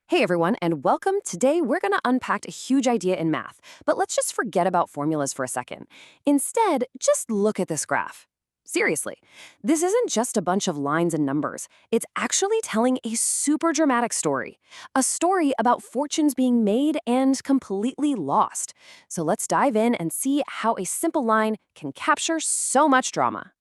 Hey everyone, and welcome. Today we're going to unpack a huge idea in math, but let's just forget about formulas for a second. Instead, just look at this graph. Seriously, this isn't just a bunch of lines and numbers. It's actually telling a super dramatic story. A story about fortunes being made and completely lost. So let's dive in and see how a simple line can capture so much drama.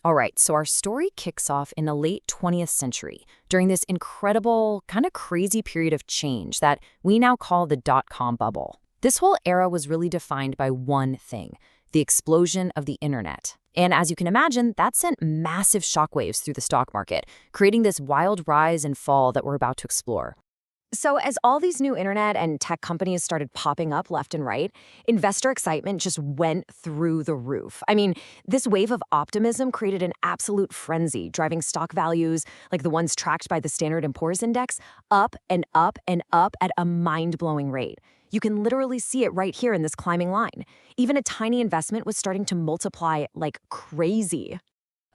All right, so our story kicks off in the late 20th century during this incredible, kind of crazy period of change that we now call the dot-com bubble. This whole era was really defined by one thing, the explosion of the internet. And as you can imagine, that sent massive shockwaves through the stock market, creating this wild rise and fall that we're about to explore. So as all these new internet and tech companies started popping up left and right, investor excitement just went through the roof. I mean, this wave of optimism created an absolute frenzy, driving stock values, like the ones tracked by the Standard & Poor's Index, up and up and up at a mind-blowing rate. You can literally see it right here in this climbing line. Even a tiny investment was starting to multiply like crazy.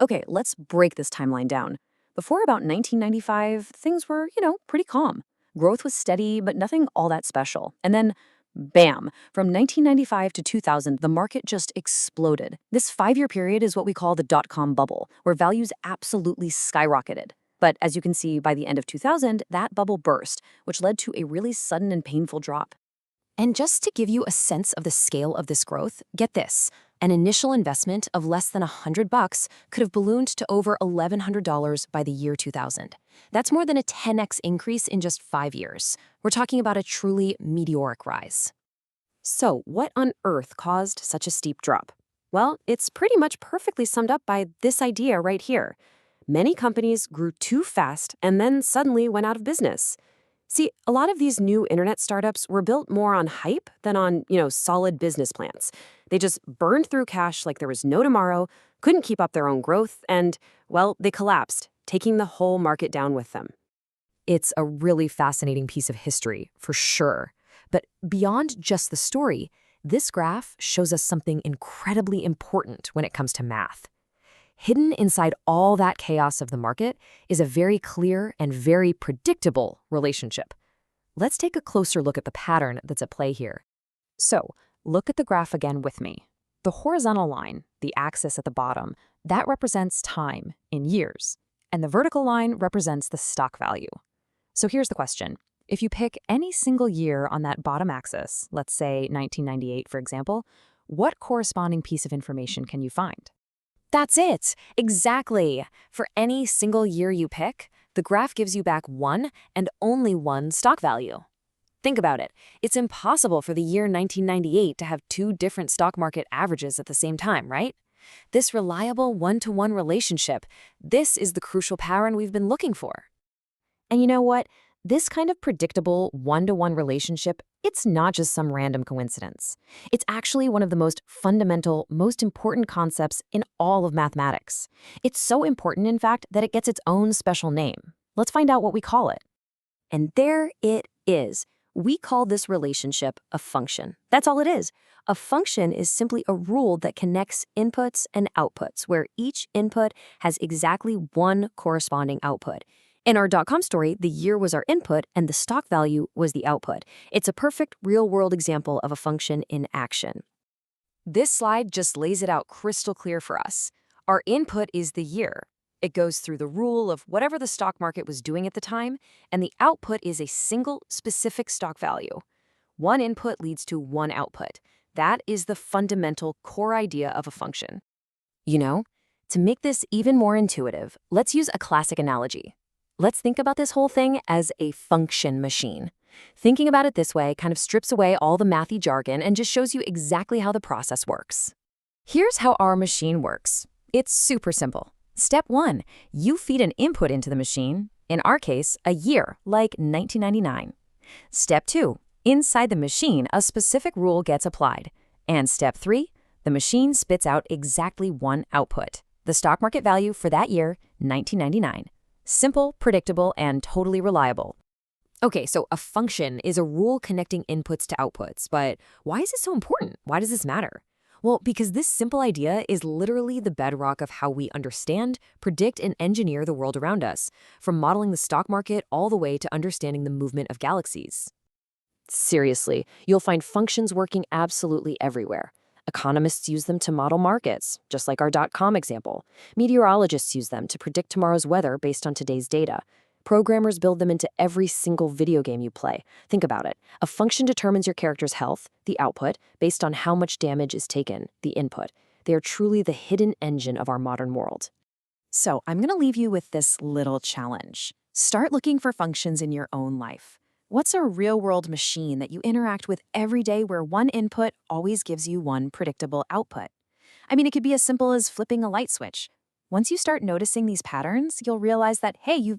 Okay, let's break this timeline down. Before about 1995, things were, pretty calm. Growth was steady, but nothing all that special. And then, bam, from 1995 to 2000, the market just exploded. This 5-year period is what we call the dot-com bubble, where values absolutely skyrocketed. But as you can see, by the end of 2000, that bubble burst, which led to a really sudden and painful drop. And just to give you a sense of the scale of this growth, get this. An initial investment of less than $100 could have ballooned to over $1,100 by the year 2000. That's more than a 10x increase in just 5 years. We're talking about a truly meteoric rise. So, what on earth caused such a steep drop? Well, it's pretty much perfectly summed up by this idea right here. Many companies grew too fast and then suddenly went out of business. See, a lot of these new internet startups were built more on hype than on, solid business plans. They just burned through cash like there was no tomorrow, couldn't keep up their own growth, and, well, they collapsed, taking the whole market down with them. It's a really fascinating piece of history, for sure. But beyond just the story, this graph shows us something incredibly important when it comes to math. Hidden inside all that chaos of the market is a very clear and very predictable relationship. Let's take a closer look at the pattern that's at play here. So, look at the graph again with me. The horizontal line, the axis at the bottom, that represents time in years, and the vertical line represents the stock value. So here's the question. If you pick any single year on that bottom axis, let's say 1998 for example, what corresponding piece of information can you find? That's it! Exactly! For any single year you pick, the graph gives you back one and only one stock value. Think about it. It's impossible for the year 1998 to have two different stock market averages at the same time, right? This reliable one-to-one relationship, this is the crucial pattern we've been looking for. And you know what? This kind of predictable one-to-one relationship, it's not just some random coincidence. It's actually one of the most fundamental, most important concepts in all of mathematics. It's so important, in fact, that it gets its own special name. Let's find out what we call it. And there it is. We call this relationship a function. That's all it is. A function is simply a rule that connects inputs and outputs, where each input has exactly one corresponding output. In our dot-com story, the year was our input and the stock value was the output. It's a perfect real-world example of a function in action. This slide just lays it out crystal clear for us. Our input is the year. It goes through the rule of whatever the stock market was doing at the time, and the output is a single specific stock value. One input leads to one output. That is the fundamental core idea of a function. To make this even more intuitive, let's use a classic analogy. Let's think about this whole thing as a function machine. Thinking about it this way kind of strips away all the mathy jargon and just shows you exactly how the process works. Here's how our machine works. It's super simple. Step 1, you feed an input into the machine, in our case, a year, like 1999. Step 2, inside the machine, a specific rule gets applied. And step 3, the machine spits out exactly one output, the stock market value for that year, 1999. Simple, predictable, and totally reliable. Okay, so a function is a rule connecting inputs to outputs, but why is it so important? Why does this matter? Well, because this simple idea is literally the bedrock of how we understand, predict, and engineer the world around us, from modeling the stock market all the way to understanding the movement of galaxies. Seriously, you'll find functions working absolutely everywhere. Economists use them to model markets, just like our .com example. Meteorologists use them to predict tomorrow's weather based on today's data. Programmers build them into every single video game you play. Think about it. A function determines your character's health, the output, based on how much damage is taken, the input. They are truly the hidden engine of our modern world. So I'm going to leave you with this little challenge. Start looking for functions in your own life. What's a real-world machine that you interact with every day where one input always gives you one predictable output? I mean, it could be as simple as flipping a light switch. Once you start noticing these patterns, you'll realize that, hey, you've